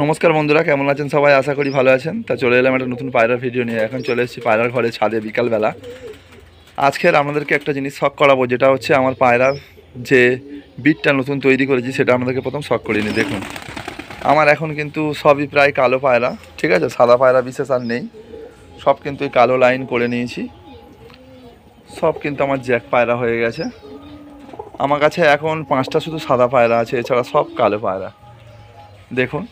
নমস্কার বন্ধুরা, কেমন আছেন সবাই? আশা করি ভালো আছেন। তা চলে এলাম একটা নতুন পায়রার ভিডিও নিয়ে। এখন চলে এসেছি পায়রার ঘরে ছাদে বিকালবেলা। আজকের আপনাদেরকে একটা জিনিস শখ করাবো, যেটা হচ্ছে আমার পায়রার যে বিটটা নতুন তৈরি করেছি সেটা আপনাদেরকে প্রথম শখ করিয়ে নিই। দেখুন, আমার এখন কিন্তু সবই প্রায় কালো পায়রা, ঠিক আছে? সাদা পায়রা বিশেষ আর নেই, সব কিন্তু এই কালো লাইন করে নিয়েছি। সব কিন্তু আমার জ্যাক পায়রা হয়ে গেছে। আমার কাছে এখন 5টা শুধু সাদা পায়রা আছে, এছাড়া সব কালো পায়রা। দেখুন,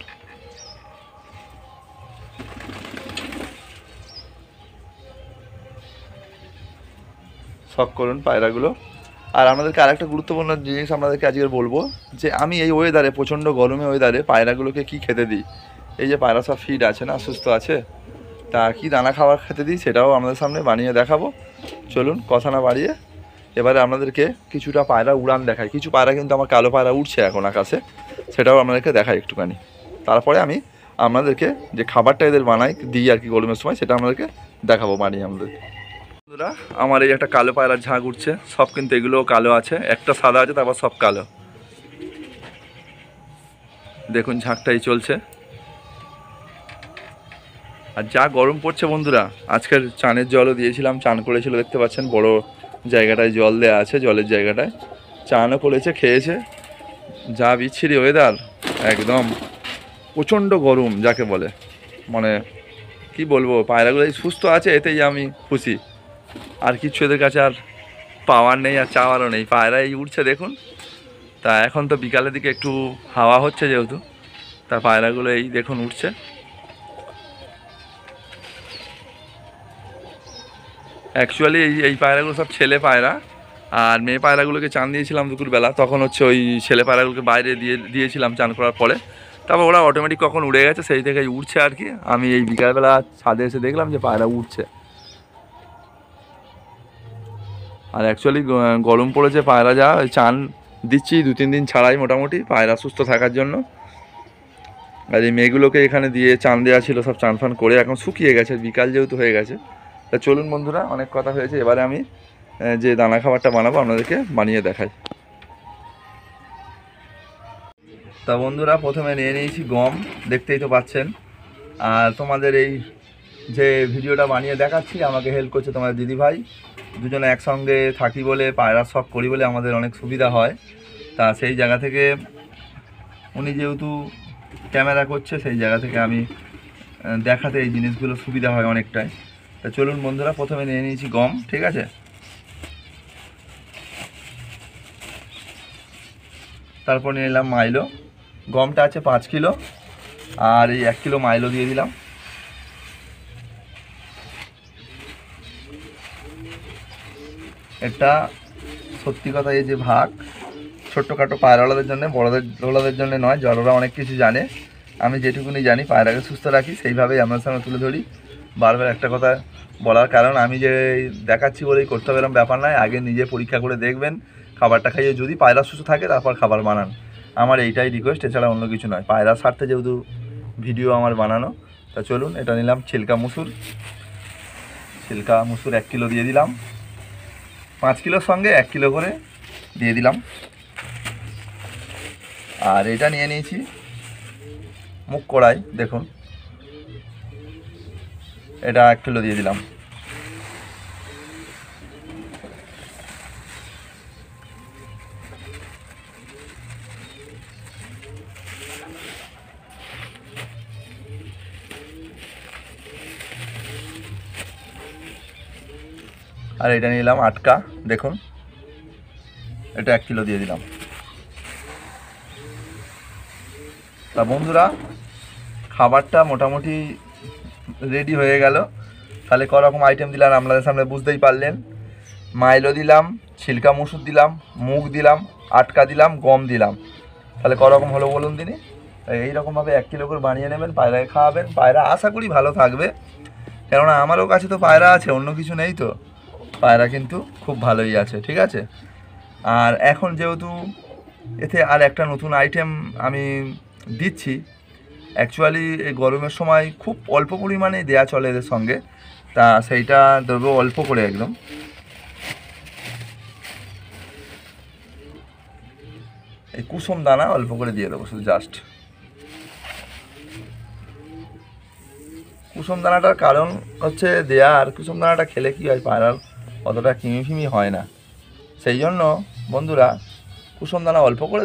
শখ করুন পায়রাগুলো। আর আপনাদেরকে আরেকটা গুরুত্বপূর্ণ জিনিস আপনাদেরকে আজকে বলবো, যে আমি এই ওয়েদারে, প্রচণ্ড গরমে ওয়েদারে পায়রাগুলোকে কি খেতে দিই। এই যে পায়রা সব ফিট আছে না, সুস্থ আছে, তা কি দানা খাবার খেতে দিই সেটাও আপনাদের সামনে বানিয়ে দেখাবো। চলুন কথা না বাড়িয়ে এবারে আপনাদেরকে কিছুটা পায়রা উড়ান দেখাই। কিছু পায়রা কিন্তু আমার কালো পায়রা উঠছে এখন আকাশে, সেটাও আপনাদেরকে দেখাই একটুখানি। তারপরে আমি আপনাদেরকে যে খাবারটা এদের বানাই দিই আর কি গরমের সময়, সেটা আপনাদেরকে দেখাবো বানিয়ে আমাদের। বন্ধুরা, আমার এই একটা কালো পায়রার ঝাঁক উঠছে, সব কিন্তু এগুলোও কালো আছে, একটা সাদা আছে, তারপর সব কালো। দেখুন ঝাঁকটাই চলছে। আর যা গরম পড়ছে বন্ধুরা, আজকের চানের জলও দিয়েছিলাম, চান করেছিল, দেখতে পাচ্ছেন বড় জায়গাটায় জল দেওয়া আছে, জলের জায়গাটায় চানও করেছে, খেয়েছে। যা বিচ্ছিরি ওয়েদার, একদম প্রচণ্ড গরম যাকে বলে, মানে কি বলবো, পায়রাগুলো সুস্থ আছে এতেই আমি খুশি। আর কিচ্ছু এদের কাছে আর পাওয়ার নেই, আর চাওয়ারও নেই। পায়রা এই উঠছে দেখুন। তা এখন তো বিকালের দিকে একটু হাওয়া হচ্ছে যেহেতু, তা পায়রাগুলো এই দেখুন উঠছে। অ্যাকচুয়ালি এই পায়রাগুলো সব ছেলে পায়রা, আর মেয়ে পায়রাগুলোকে চান দিয়েছিলাম দুপুরবেলা, তখন হচ্ছে ওই ছেলে পায়রাগুলোকে বাইরে দিয়েছিলাম চান করার পরে। তারপর ওরা অটোমেটিক কখন উড়ে গেছে, সেই থেকে উঠছে আর কি। আমি এই বিকালবেলা ছাদে এসে দেখলাম যে পায়রা উঠছে। আর অ্যাকচুয়ালি গরম পড়েছে, পায়রা যা চান দিচ্ছি 2-3 দিন ছাড়াই মোটামুটি পায়রা সুস্থ থাকার জন্য। আর এই মেয়েগুলোকে এখানে দিয়ে চান দেওয়া ছিল, সব চান ফান করে এখন শুকিয়ে গেছে, বিকাল যেহেতু হয়ে গেছে। তা চলুন বন্ধুরা, অনেক কথা হয়েছে, এবারে আমি যে দানা খাবারটা বানাবো আপনাদেরকে বানিয়ে দেখাই। তা বন্ধুরা, প্রথমে নিয়ে নিয়েছি গম, দেখতেই তো পাচ্ছেন। আর তোমাদের এই যে ভিডিওটা বানিয়ে দেখাচ্ছি, আমাকে হেল্প করছে তোমাদের দিদিভাই। দুজনে একসঙ্গে থাকি বলে, পায়রা শখ করি বলে আমাদের অনেক সুবিধা হয়। তা সেই জায়গা থেকে উনি যেহেতু ক্যামেরা করছে, সেই জায়গা থেকে আমি দেখাতে এই জিনিসগুলো সুবিধা হয় অনেকটাই। তা চলুন বন্ধুরা, প্রথমে নিয়ে নিয়েছি গম, ঠিক আছে? তারপর নিয়ে নিলাম মাইলো। গমটা আছে 5 কিলো, আর এই 1 কিলো মাইলো দিয়ে দিলাম। এটা সত্যি কথা, এই যে ভাগ ছোট্টখাটো পায়রাওয়ালাদের জন্য, বড়দের জন্য নয়। জলরা অনেক কিছু জানে, আমি যেটুকুনি জানি পায়রাকে সুস্থ রাখি সেইভাবেই আমার সামনে তুলে ধরি। বারবার একটা কথা বলার কারণ, আমি যে দেখাচ্ছি বলেই করতে হবে এরকম ব্যাপার নয়। আগে নিজে পরীক্ষা করে দেখবেন, খাবারটা খাইয়ে যদি পায়রা সুস্থ থাকে তারপর খাবার বানান। আমার এইটাই রিকোয়েস্ট, এছাড়া অন্য কিছু নয়। পায়রার স্বার্থে যেহেতু ভিডিও আমার বানানো। তা চলুন, এটা নিলাম ছিলকা মুসুর। 1 কিলো দিয়ে দিলাম। 5 কিলোর সঙ্গে 1 কিলো করে দিয়ে দিলাম। আর এটা নিয়ে নিয়েছি মুগ কড়াই, দেখুন এটা 1 কিলো দিয়ে দিলাম। আর এটা নিলাম আটকা, দেখুন এটা 1 কিলো দিয়ে দিলাম। তা বন্ধুরা, খাবারটা মোটামুটি রেডি হয়ে গেল। তাহলে করকম আইটেম দিলাম আপনাদের সামনে বুঝতেই পারলেন। মাইলো দিলাম, ছিলকা মুসুর দিলাম, মুগ দিলাম, আটকা দিলাম, গম দিলাম। তাহলে করকম হলো বলুন দিনই। এইরকমভাবে 1 কিলো করে বানিয়ে নেবেন, পায়রায় খাওয়াবেন। পায়রা আশা করি ভালো থাকবে, কেননা আমারও কাছে তো পায়রা আছে, অন্য কিছু নেই তো। পায়রা কিন্তু খুব ভালোই আছে, ঠিক আছে? আর এখন যেহেতু এতে আর একটা নতুন আইটেম আমি দিচ্ছি, অ্যাকচুয়ালি এই গরমের সময় খুব অল্প পরিমাণে দেয়া চলে এদের সঙ্গে। তা সেইটা দেবো অল্প করে, একদম এই কুসুম দানা অল্প করে দিয়ে দেবো, শুধু জাস্ট। কুসুম দানাটার কারণ হচ্ছে দেয়া, আর কুসুম দানাটা খেলে কি হয়, পায়রার অতটা কিমি হয় না। সেই জন্য বন্ধুরা কুসুম দানা অল্প করে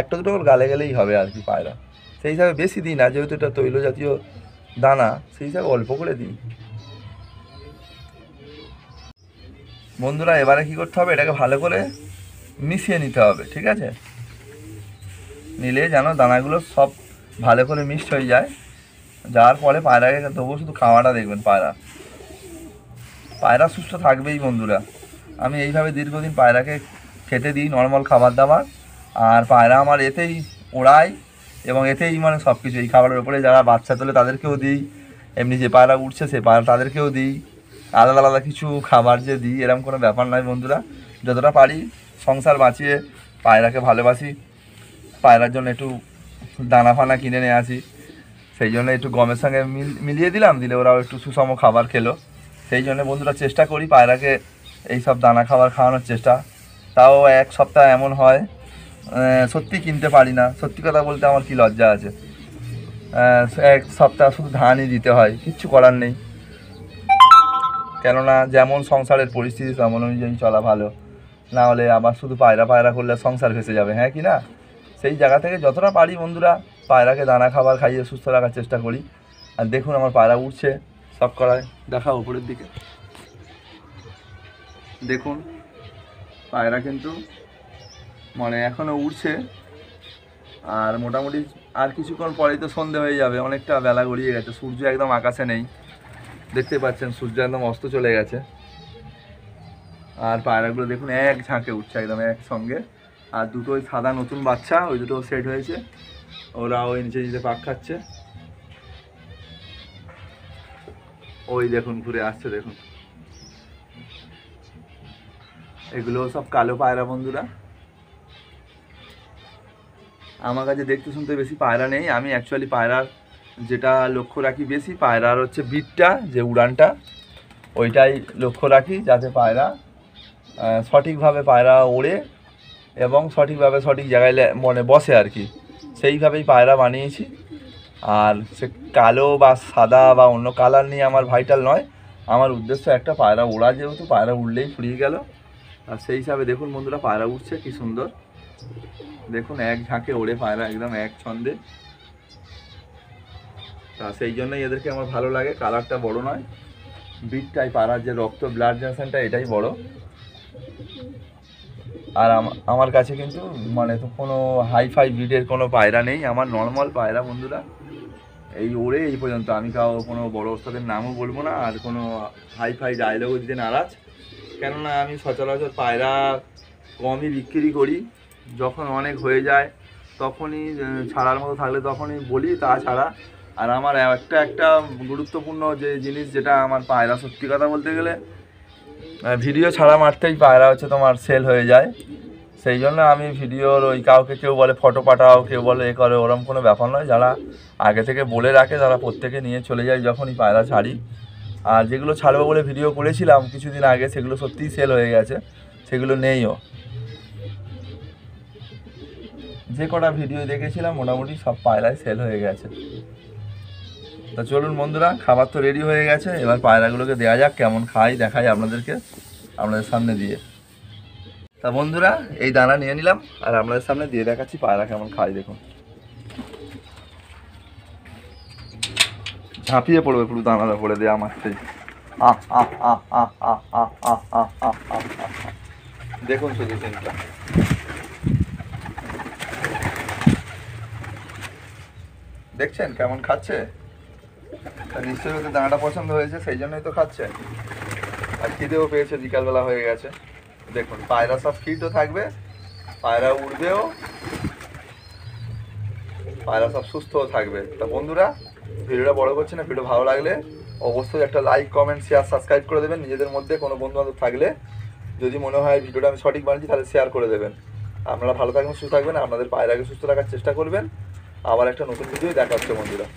একটা দুটো করে গালে গেলেই হবে আর কি পায়রা। সেই হিসাবে বেশি দিই না, যেহেতু এটা তৈল জাতীয় দানা, সেই হিসাবে অল্প করে দিই। বন্ধুরা এবারে কি করতে হবে, এটাকে ভালো করে মিশিয়ে নিতে হবে, ঠিক আছে? নিলে যেন দানাগুলো সব ভালো করে মিক্সড হয়ে যায়। যাওয়ার পরে পায়রাকে তবুও শুধু খাওয়াটা দেখবেন, পায়রা সুস্থ থাকবেই বন্ধুরা। আমি এইভাবে দীর্ঘদিন পায়রাকে খেতে দিই নর্মাল খাবার দাবার, আর পায়রা আমার এতেই ওড়ায় এবং এতেই মানে সব কিছু। এই খাবারের উপরে যারা বাচ্চা তোলে তাদেরকেও দিই, এমনি যে পায়রা উঠছে সে পায়রা তাদেরকেও দিই, আলাদা আলাদা কিছু খাবার যে দিই এরকম কোনো ব্যাপার নয় বন্ধুরা। যতটা পারি সংসার বাঁচিয়ে পায়রাকে ভালোবাসি, পায়রার জন্য একটু দানা ফানা কিনে নিয়ে আসি, সেই জন্য একটু গমের সঙ্গে মিলিয়ে দিলাম, দিলে ওরাও একটু সুষম খাবার খেলো। সেই জন্য বন্ধুরা চেষ্টা করি পায়রাকে এইসব দানা খাবার খাওয়ানোর চেষ্টা। তাও এক সপ্তাহ এমন হয় সত্যি কিনতে পারি না, সত্যি কথা বলতে আমার কি লজ্জা আছে। এক সপ্তাহ শুধু ধানই দিতে হয়, কিচ্ছু করার নেই, কেননা যেমন সংসারের পরিস্থিতি তেমন অনুযায়ী চলা ভালো, না হলে আবার শুধু পায়রা করলে সংসার ভেসে যাবে, হ্যাঁ কি না? সেই জায়গা থেকে যতটা পারি বন্ধুরা পায়রাকে দানা খাবার খাইয়ে সুস্থ রাখার চেষ্টা করি। আর দেখুন আমার পায়রা উঠছে সব করায়, দেখা উপরের দিকে দেখুন পায়রা কিন্তু মানে এখনও উঠছে। আর মোটামুটি আর কিছুক্ষণ পরেই তো সন্ধে হয়ে যাবে, অনেকটা বেলা গড়িয়ে গেছে, সূর্য একদম আকাশে নেই, দেখতে পাচ্ছেন সূর্য একদম অস্ত চলে গেছে। আর পায়রাগুলো দেখুন এক ঝাঁকে উঠছে একদম একসঙ্গে। আর দুটোই সাদা নতুন বাচ্চা, ওই দুটো সেট হয়েছে, ওরা ওই নিচে নিচে পাক খাচ্ছে। ওই দেখুন ঘুরে আসছে দেখুন, এগুলো সব কালো পায়রা বন্ধুরা। আমার কাছে দেখতে শুনতে বেশি পায়রা নেই, আমি অ্যাকচুয়ালি পায়রার যেটা লক্ষ্য রাখি বেশি, পায়রার হচ্ছে বিটটা, যে উড়ানটা, ওইটাই লক্ষ্য রাখি, যাতে পায়রা সঠিকভাবে পায়রা ওড়ে এবং সঠিকভাবে সঠিক জায়গায় মানে বসে আর কি, সেইভাবেই পায়রা বানিয়েছি। আর সে কালো বা সাদা বা অন্য কালার নিয়ে আমার ভাইটাল নয়, আমার উদ্দেশ্য একটা পায়রা ওড়া, যেহেতু পায়রা উড়লেই ফুরিয়ে গেল। আর সেই হিসাবে দেখুন বন্ধুরা পায়রা উঠছে কি সুন্দর, দেখুন এক ঝাঁকে ওড়ে পায়রা একদম এক ছন্দে। তা সেই জন্যই এদেরকে আমার ভালো লাগে, কালারটা বড় নয়, বিটটাই পায়রার যে রক্ত ব্লাড জেনারেশনটা এটাই বড়। আর আমার কাছে কিন্তু মানে তো কোনো হাইফাই ব্রিডের কোনো পায়রা নেই, আমার নর্মাল পায়রা বন্ধুরা এই ওড়ে এই পর্যন্ত। আমি কোনো বড় ওস্তাদের নামও বলবো না, আর কোনো হাইফাই ডায়লগও দিতে নারাজ, কেননা আমি সচরাচর পায়রা কমই বিক্রি করি, যখন অনেক হয়ে যায় তখনই ছাড়ার মতো থাকলে তখনই বলি, তাছাড়া। আর আমার একটা গুরুত্বপূর্ণ যে জিনিস, যেটা আমার পায়রা সত্যি কথা বলতে গেলে ভিডিও ছাড়া মারতেই পায়রা হচ্ছে তোমার সেল হয়ে যায়। সেই জন্য আমি ভিডিওর ওই কাউকে কেউ বলে ফটো পাঠাও, কেউ বলে এ করে, ওরম কোনো ব্যাপার নয়। যারা আগে থেকে বলে রাখে তারা প্রত্যেকে নিয়ে চলে যায় যখনই পায়রা ছাড়ি। আর যেগুলো ছাড়বো বলে ভিডিও করেছিলাম কিছুদিন আগে, সেগুলো সত্যিই সেল হয়ে গেছে, সেগুলো নেইও। যে কটা ভিডিও দেখেছিলাম মোটামুটি সব পায়রায় সেল হয়ে গেছে। তা চলুন বন্ধুরা, খাবার তো রেডি হয়ে গেছে, এবার পায়রাগুলোকে দেওয়া যাক, কেমন খাই দেখাই আপনাদের সামনে দিয়ে। তা বন্ধুরা এই দানা নিয়ে নিলাম আর আপনাদের সামনে দিয়ে দেখাচ্ছি পায়রা কেমন খাই। দেখুন ঝাঁপিয়ে পড়বে পুরো দানাটা পড়ে দেওয়া মারতেই। দেখুন শুধু চিন্তা, দেখছেন কেমন খাচ্ছে? নিশ্চয়ই ওদের দানাটা পছন্দ হয়েছে, সেই জন্যই তো খাচ্ছে। আর খিদেও পেয়েছে, বিকালবেলা হয়ে গেছে। দেখুন পায়রা সব ফিটও থাকবে, পায়রা উড়বেও, পায়রা সব সুস্থও থাকবে। তা বন্ধুরা ভিডিওটা বড় করছি না, ভিডিও ভালো লাগলে অবশ্যই একটা লাইক কমেন্ট শেয়ার সাবস্ক্রাইব করে দেবেন। নিজেদের মধ্যে কোনো বন্ধু বান্ধব থাকলে যদি মনে হয় ভিডিওটা আমি সঠিক বানিয়েছি তাহলে শেয়ার করে দেবেন। আপনারা ভালো থাকবেন, সুস্থ থাকবেন, আপনাদের পায়রাকে সুস্থ রাখার চেষ্টা করবেন। আবার একটা নতুন ভিডিও দেখা হচ্ছে বন্ধুরা।